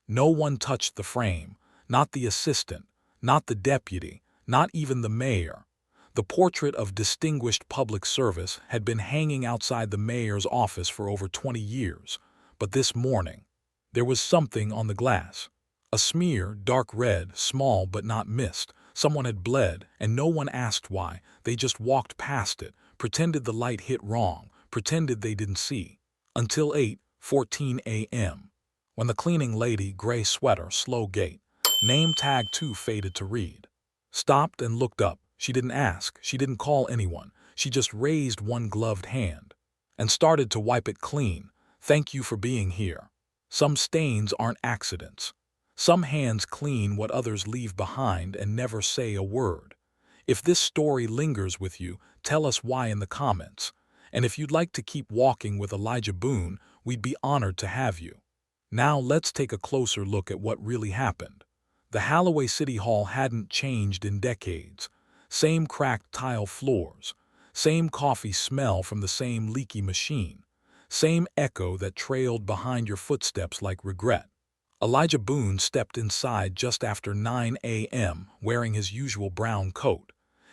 No one touched the frame, not the assistant, not the deputy, not even the mayor. The portrait of distinguished public service had been hanging outside the mayor's office for over 20 years, but this morning, there was something on the glass. A smear, dark red, small but not missed. Someone had bled, and no one asked why. They just walked past it, pretended the light hit wrong, pretended they didn't see. Until 8:14 a.m. when the cleaning lady, gray sweater, slow gait, name tag 2 faded to read. Stopped and looked up. She didn't ask, she didn't call anyone. She just raised one gloved hand and started to wipe it clean. Thank you for being here. Some stains aren't accidents. Some hands clean what others leave behind and never say a word. If this story lingers with you, tell us why in the comments. And if you'd like to keep walking with Elijah Boone, we'd be honored to have you. Now let's take a closer look at what really happened. The Halloway City Hall hadn't changed in decades. Same cracked tile floors, same coffee smell from the same leaky machine, same echo that trailed behind your footsteps like regret. Elijah Boone stepped inside just after 9 a.m. wearing his usual brown coat.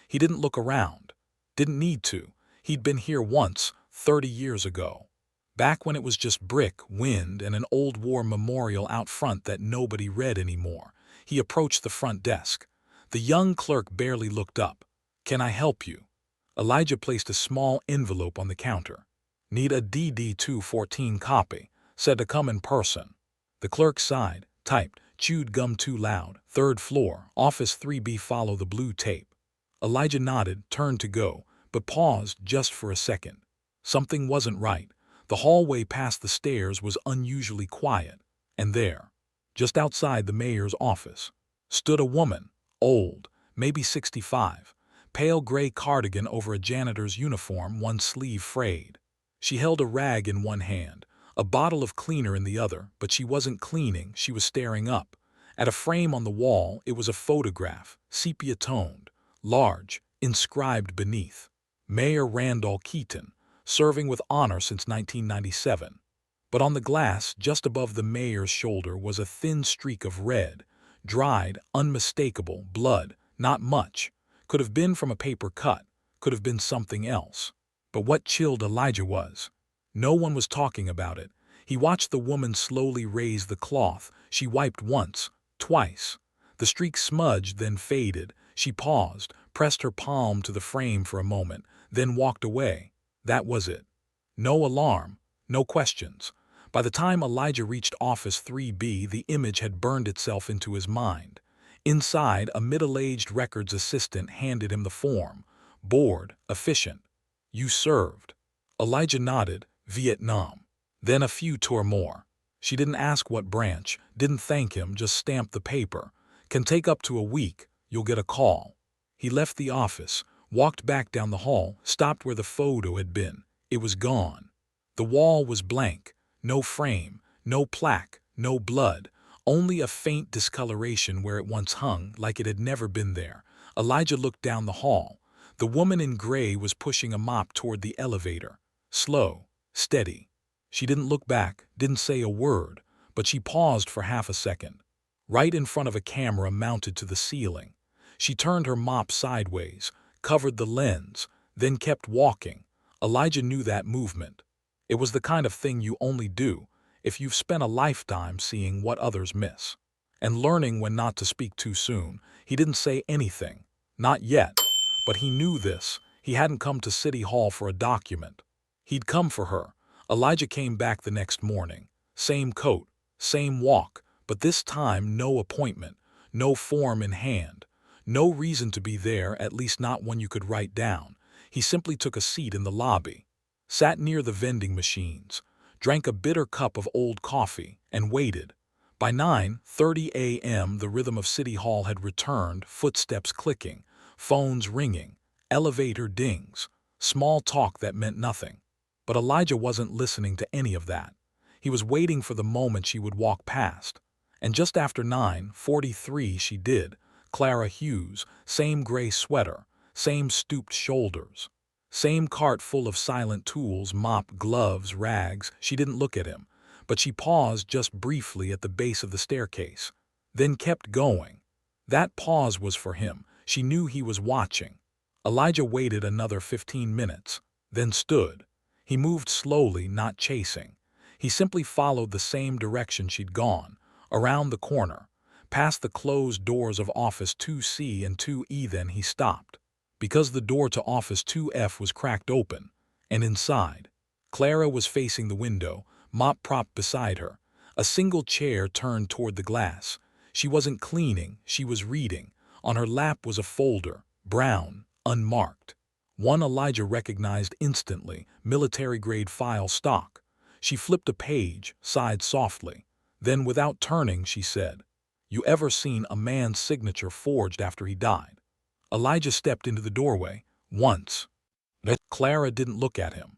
He didn't look around. Didn't need to. He'd been here once, 30 years ago. Back when it was just brick, wind, and an old war memorial out front that nobody read anymore. He approached the front desk. The young clerk barely looked up. "Can I help you?" Elijah placed a small envelope on the counter. "Need a DD-214 copy. Said to come in person." The clerk sighed, typed, "Chewed gum too loud. 3rd floor, office 3B. Follow the blue tape." Elijah nodded, turned to go, but paused just for a second. Something wasn't right. The hallway past the stairs was unusually quiet. And there, just outside the mayor's office, stood a woman, old, maybe 65, pale gray cardigan over a janitor's uniform, one sleeve frayed. She held a rag in one hand, a bottle of cleaner in the other, but she wasn't cleaning, she was staring up. At a frame on the wall, it was a photograph, sepia-toned, large, inscribed beneath, Mayor Randall Keaton, serving with honor since 1997. But on the glass, just above the mayor's shoulder, was a thin streak of red, dried, unmistakable blood. Not much. Could have been from a paper cut, could have been something else. But what chilled Elijah was, no one was talking about it. He watched the woman slowly raise the cloth. She wiped once, twice. The streak smudged, then faded. She paused, pressed her palm to the frame for a moment, then walked away. That was it. No alarm, no questions. By the time Elijah reached office 3B, the image had burned itself into his mind. Inside, a middle-aged records assistant handed him the form. Bored, efficient. "You served." Elijah nodded. "Vietnam." Then a few tore more. She didn't ask what branch, didn't thank him, just stamped the paper. "Can take up to a week. You'll get a call." He left the office, walked back down the hall, stopped where the photo had been. It was gone. The wall was blank. No frame, no plaque, no blood. Only a faint discoloration where it once hung, like it had never been there. Elijah looked down the hall. The woman in gray was pushing a mop toward the elevator. Slow, steady. She didn't look back, didn't say a word, but she paused for half a second. Right in front of a camera mounted to the ceiling. She turned her mop sideways, covered the lens, then kept walking. Elijah knew that movement. It was the kind of thing you only do if you've spent a lifetime seeing what others miss and learning when not to speak too soon. He didn't say anything. Not yet. But he knew this. He hadn't come to City Hall for a document. He'd come for her. Elijah came back the next morning. Same coat, same walk, but this time no appointment, no form in hand. No reason to be there, at least not one you could write down. He simply took a seat in the lobby, sat near the vending machines, drank a bitter cup of old coffee, and waited. By 9:30 a.m. the rhythm of City Hall had returned, footsteps clicking, phones ringing, elevator dings, small talk that meant nothing. But Elijah wasn't listening to any of that. He was waiting for the moment she would walk past. And just after 9:43 she did. Clara Hughes, same gray sweater, same stooped shoulders, same cart full of silent tools, mop, gloves, rags. She didn't look at him, but she paused just briefly at the base of the staircase, then kept going. That pause was for him. She knew he was watching. Elijah waited another 15 minutes, then stood. He moved slowly, not chasing. He simply followed the same direction she'd gone, around the corner, past the closed doors of Office 2C and 2E. Then he stopped, because the door to Office 2F was cracked open, and inside, Clara was facing the window, mop propped beside her, a single chair turned toward the glass. She wasn't cleaning, she was reading. On her lap was a folder, brown, unmarked. One Elijah recognized instantly, military-grade file stock. She flipped a page, sighed softly. Then, without turning, she said, "You ever seen a man's signature forged after he died?" Elijah stepped into the doorway. "Once." Clara didn't look at him.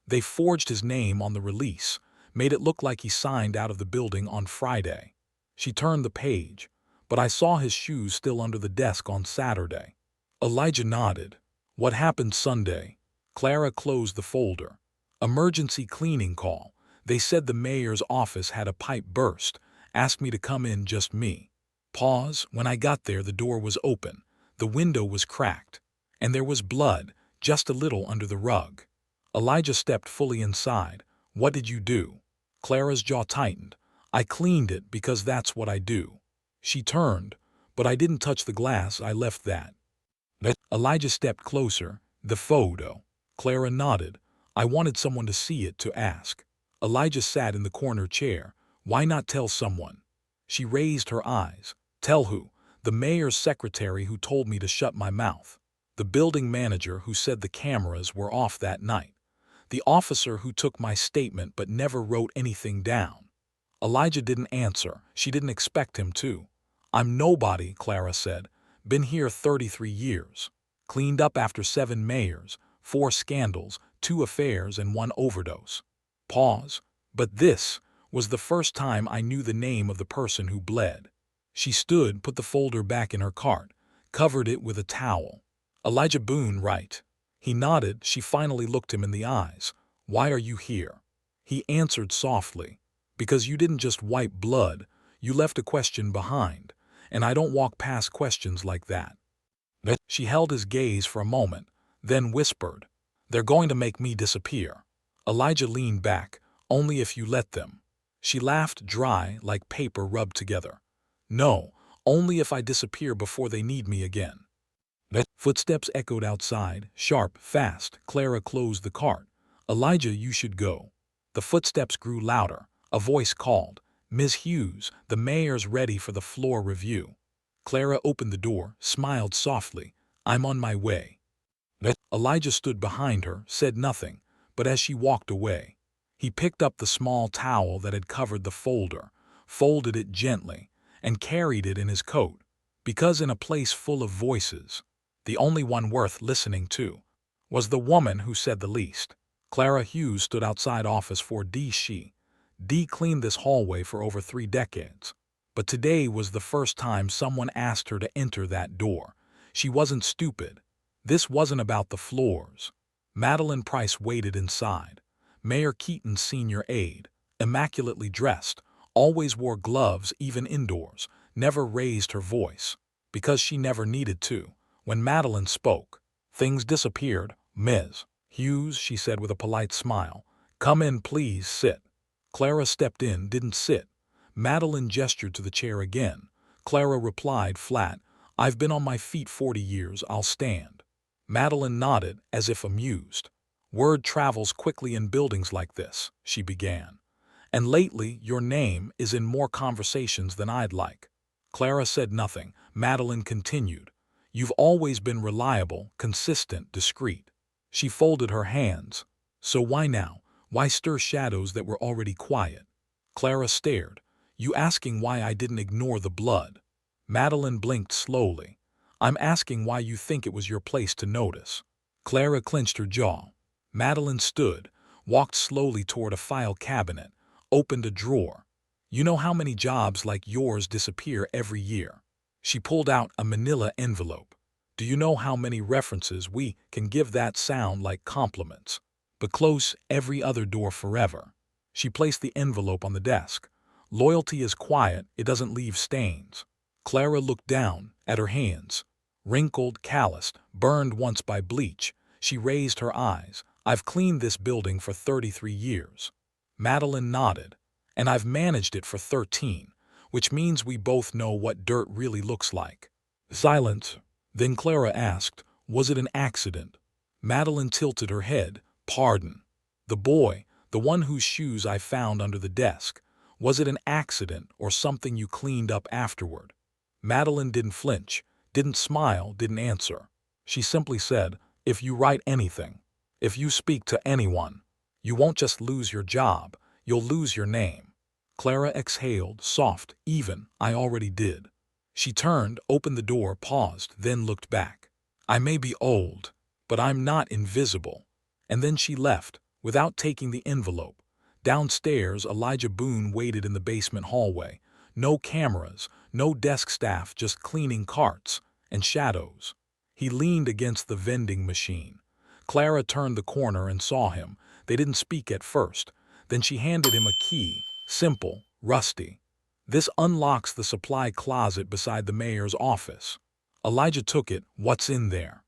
"They forged his name on the release, made it look like he signed out of the building on Friday." She turned the page. "But I saw his shoes still under the desk on Saturday." Elijah nodded. "What happened Sunday?" Clara closed the folder. "Emergency cleaning call. They said the mayor's office had a pipe burst. Asked me to come in, just me." Pause. "When I got there, the door was open. The window was cracked. And there was blood, just a little under the rug." Elijah stepped fully inside. "What did you do?" Clara's jaw tightened. "I cleaned it because that's what I do." She turned. "But I didn't touch the glass, I left that." Elijah stepped closer. "The photo." Clara nodded. "I wanted someone to see it, to ask." Elijah sat in the corner chair. "Why not tell someone?" She raised her eyes. "Tell who?" "The mayor's secretary who told me to shut my mouth. The building manager who said the cameras were off that night. The officer who took my statement but never wrote anything down." Elijah didn't answer. She didn't expect him to. "I'm nobody," Clara said. "Been here 33 years. Cleaned up after 7 mayors, 4 scandals, 2 affairs, and 1 overdose." Pause. "But this was the first time I knew the name of the person who bled." She stood, put the folder back in her cart, covered it with a towel. "Elijah Boone, right?" He nodded. She finally looked him in the eyes. "Why are you here?" He answered softly, "Because you didn't just wipe blood, you left a question behind, and I don't walk past questions like that." She held his gaze for a moment, then whispered, "They're going to make me disappear." Elijah leaned back. "Only if you let them." She laughed dry, like paper rubbed together. "No, only if I disappear before they need me again." Footsteps echoed outside, sharp, fast. Clara closed the cart. "Elijah, you should go." The footsteps grew louder. A voice called, "Ms. Hughes, the mayor's ready for the floor review." Clara opened the door, smiled softly. "I'm on my way." Elijah stood behind her, said nothing, but as she walked away, he picked up the small towel that had covered the folder, folded it gently, and carried it in his coat, because in a place full of voices, the only one worth listening to was the woman who said the least. Clara Hughes stood outside Office 4D. She cleaned this hallway for over 3 decades. But today was the first time someone asked her to enter that door. She wasn't stupid. This wasn't about the floors. Madeline Price waited inside. Mayor Keaton's senior aide, immaculately dressed, always wore gloves even indoors, never raised her voice, because she never needed to. When Madeline spoke, things disappeared. "Ms. Hughes," she said with a polite smile, "come in, please, sit." Clara stepped in, didn't sit. Madeline gestured to the chair again. Clara replied flat, "I've been on my feet 40 years, I'll stand." Madeline nodded, as if amused. "Word travels quickly in buildings like this," she began. "And lately, your name is in more conversations than I'd like." Clara said nothing. Madeline continued, "You've always been reliable, consistent, discreet." She folded her hands. "So why now? Why stir shadows that were already quiet?" Clara stared. "You asking why I didn't ignore the blood?" Madeline blinked slowly. "I'm asking why you think it was your place to notice." Clara clenched her jaw. Madeline stood, walked slowly toward a file cabinet, opened a drawer. "You know how many jobs like yours disappear every year?" She pulled out a manila envelope. "Do you know how many references we can give that sound like compliments? But close every other door forever." She placed the envelope on the desk. Loyalty is quiet, it doesn't leave stains. Clara looked down at her hands. Wrinkled, calloused, burned once by bleach. She raised her eyes. I've cleaned this building for 33 years. Madeline nodded. And I've managed it for 13, which means we both know what dirt really looks like. Silence. Then Clara asked, was it an accident? Madeline tilted her head. Pardon. The boy, the one whose shoes I found under the desk, was it an accident or something you cleaned up afterward? Madeline didn't flinch, didn't smile, didn't answer. She simply said, if you write anything, if you speak to anyone, you won't just lose your job, you'll lose your name. Clara exhaled, soft, even. I already did. She turned, opened the door, paused, then looked back. I may be old, but I'm not invisible. And then she left, without taking the envelope. Downstairs, Elijah Boone waited in the basement hallway. No cameras, no desk staff, just cleaning carts and shadows. He leaned against the vending machine. Clara turned the corner and saw him. They didn't speak at first. Then she handed him a key, simple, rusty. This unlocks the supply closet beside the mayor's office. Elijah took it. What's in there?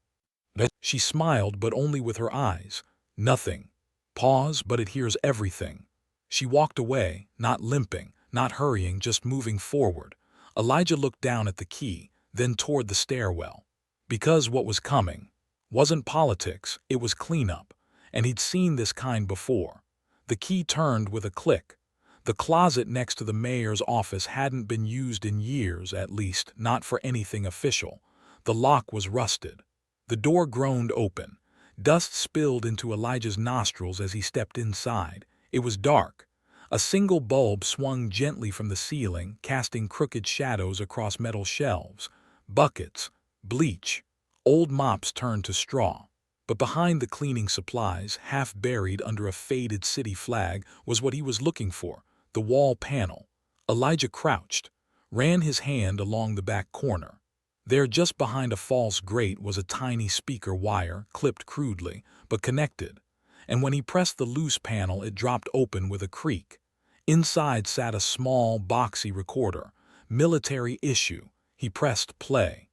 She smiled, but only with her eyes. Nothing. Pause, but it hears everything. She walked away, not limping, not hurrying, just moving forward. Elijah looked down at the key, then toward the stairwell. Because what was coming wasn't politics, it was cleanup, and he'd seen this kind before. The key turned with a click. The closet next to the mayor's office hadn't been used in years, at least not for anything official. The lock was rusted. The door groaned open. Dust spilled into Elijah's nostrils as he stepped inside. It was dark. A single bulb swung gently from the ceiling, casting crooked shadows across metal shelves. Buckets, bleach, old mops turned to straw. But behind the cleaning supplies, half buried under a faded city flag, was what he was looking for, the wall panel. Elijah crouched, ran his hand along the back corner. There, just behind a false grate, was a tiny speaker wire, clipped crudely, but connected. And when he pressed the loose panel, it dropped open with a creak. Inside sat a small, boxy recorder, military issue. He pressed play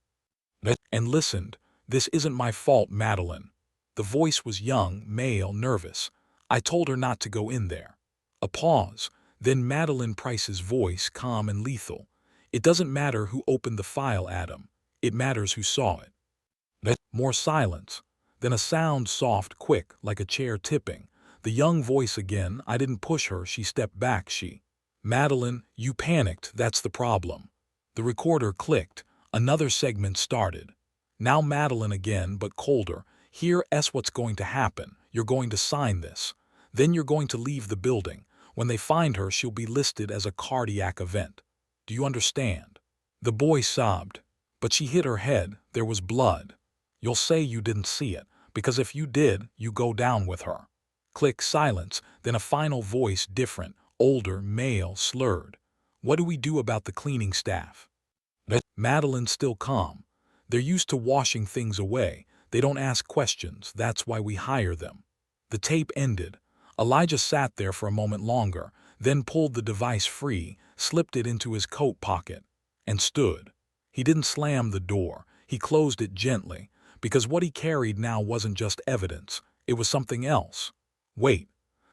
and listened. This isn't my fault, Madeline. The voice was young, male, nervous. I told her not to go in there. A pause, then Madeline Price's voice, calm and lethal. It doesn't matter who opened the file, Adam. It matters who saw it. More silence. Then a sound, soft, quick, like a chair tipping. The young voice again. I didn't push her. She stepped back. Madeline, you panicked. That's the problem. The recorder clicked. Another segment started. Now Madeline again, but colder. Here's what's going to happen. You're going to sign this. Then you're going to leave the building. When they find her, she'll be listed as a cardiac event. Do you understand? The boy sobbed. But she hit her head. There was blood. You'll say you didn't see it, because if you did, you go down with her. Click, silence, then a final voice, different, older, male, slurred. What do we do about the cleaning staff? Madeline, still calm. They're used to washing things away. They don't ask questions. That's why we hire them. The tape ended. Elijah sat there for a moment longer, then pulled the device free, slipped it into his coat pocket, and stood. He didn't slam the door. He closed it gently, because what he carried now wasn't just evidence. It was something else. Wait.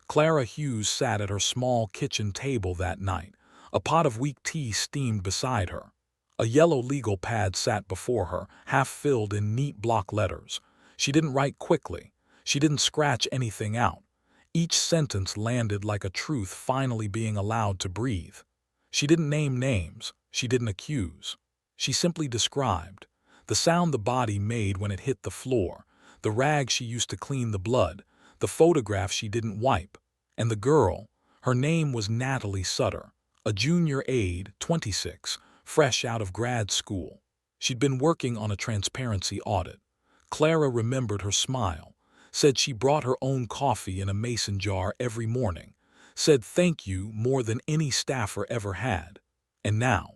Clara Hughes sat at her small kitchen table that night. A pot of weak tea steamed beside her. A yellow legal pad sat before her, half filled in neat block letters. She didn't write quickly. She didn't scratch anything out. Each sentence landed like a truth finally being allowed to breathe. She didn't name names. She didn't accuse. She simply described the sound the body made when it hit the floor, the rag she used to clean the blood, the photograph she didn't wipe, and the girl. Her name was Natalie Sutter, a junior aide, 26, fresh out of grad school. She'd been working on a transparency audit. Clara remembered her smile, said she brought her own coffee in a mason jar every morning, said thank you more than any staffer ever had. And now,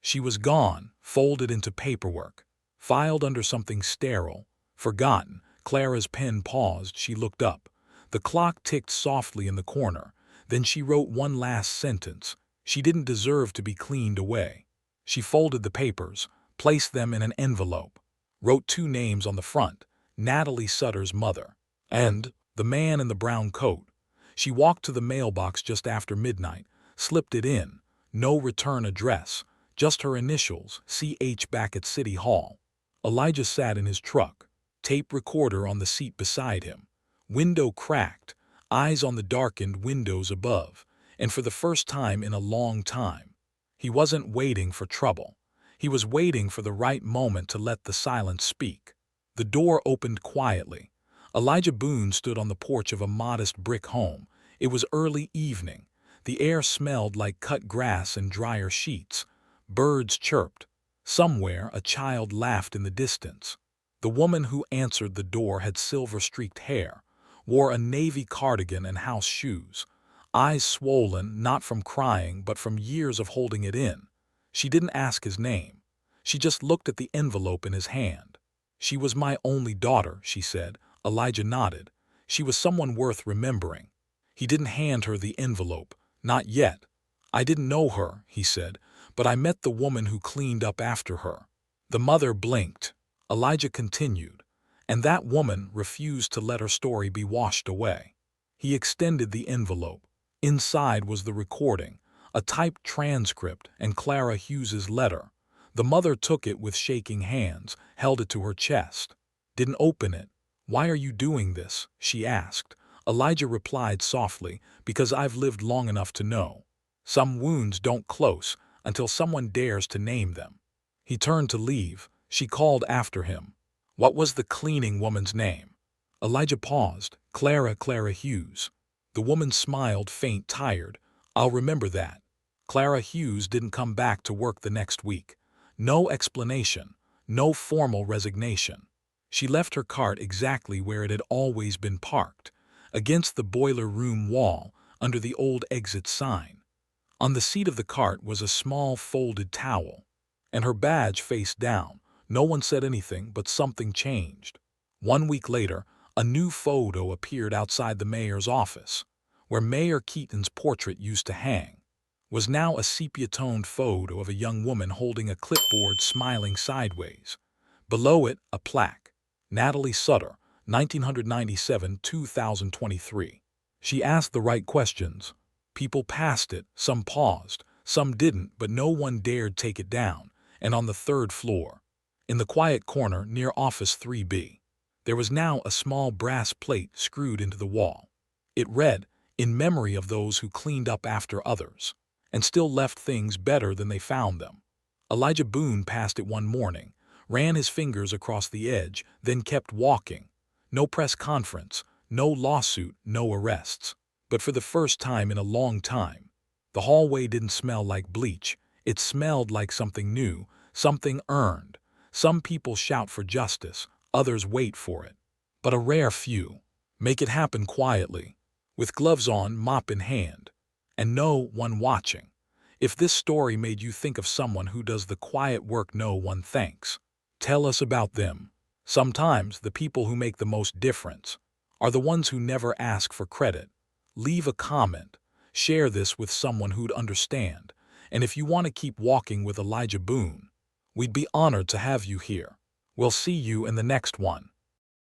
she was gone, folded into paperwork, filed under something sterile, forgotten. Clara's pen paused. She looked up. The clock ticked softly in the corner. Then she wrote one last sentence. She didn't deserve to be cleaned away. She folded the papers, placed them in an envelope, wrote 2 names on the front, Natalie Sutter's mother, and the man in the brown coat. She walked to the mailbox just after midnight, slipped it in. No return address, just her initials, CH, back at City Hall. Elijah sat in his truck, tape recorder on the seat beside him. Window cracked, eyes on the darkened windows above, and for the first time in a long time, he wasn't waiting for trouble. He was waiting for the right moment to let the silence speak. The door opened quietly. Elijah Boone stood on the porch of a modest brick home. It was early evening. The air smelled like cut grass and drier sheets. Birds chirped. Somewhere a child laughed in the distance. The woman who answered the door had silver-streaked hair, wore a navy cardigan and house shoes, eyes swollen not from crying but from years of holding it in. She didn't ask his name. She just looked at the envelope in his hand. "She was my only daughter," she said. Elijah nodded. "She was someone worth remembering." He didn't hand her the envelope. "Not yet. I didn't know her," he said, "but I met the woman who cleaned up after her." The mother blinked. Elijah continued, "And that woman refused to let her story be washed away." He extended the envelope. Inside was the recording, a typed transcript, and Clara Hughes's letter. The mother took it with shaking hands, held it to her chest. "Didn't open it. Why are you doing this?" she asked. Elijah replied softly, "Because I've lived long enough to know. Some wounds don't close until someone dares to name them." He turned to leave. She called after him, "What was the cleaning woman's name?" Elijah paused. Clara Hughes." The woman smiled, faint, tired. "I'll remember that." Clara Hughes didn't come back to work the next week. No explanation, no formal resignation. She left her cart exactly where it had always been parked, against the boiler room wall, under the old exit sign. On the seat of the cart was a small folded towel, and her badge face down. No one said anything, but something changed. 1 week later, a new photo appeared outside the mayor's office. Where Mayor Keaton's portrait used to hang was now a sepia-toned photo of a young woman holding a clipboard, smiling sideways. Below it, a plaque, "Natalie Sutter, 1997-2023. She asked the right questions." People passed it, some paused, some didn't, but no one dared take it down. And on the 3rd floor, in the quiet corner near Office 3B, there was now a small brass plate screwed into the wall. It read, "In memory of those who cleaned up after others, and still left things better than they found them." Elijah Boone passed it one morning, ran his fingers across the edge, then kept walking. No press conference, no lawsuit, no arrests. But for the first time in a long time, the hallway didn't smell like bleach. It smelled like something new, something earned. Some people shout for justice, others wait for it. But a rare few make it happen quietly, with gloves on, mop in hand, and no one watching. If this story made you think of someone who does the quiet work no one thanks, tell us about them. Sometimes the people who make the most difference are the ones who never ask for credit. Leave a comment, share this with someone who'd understand, and if you want to keep walking with Elijah Boone, we'd be honored to have you here. We'll see you in the next one.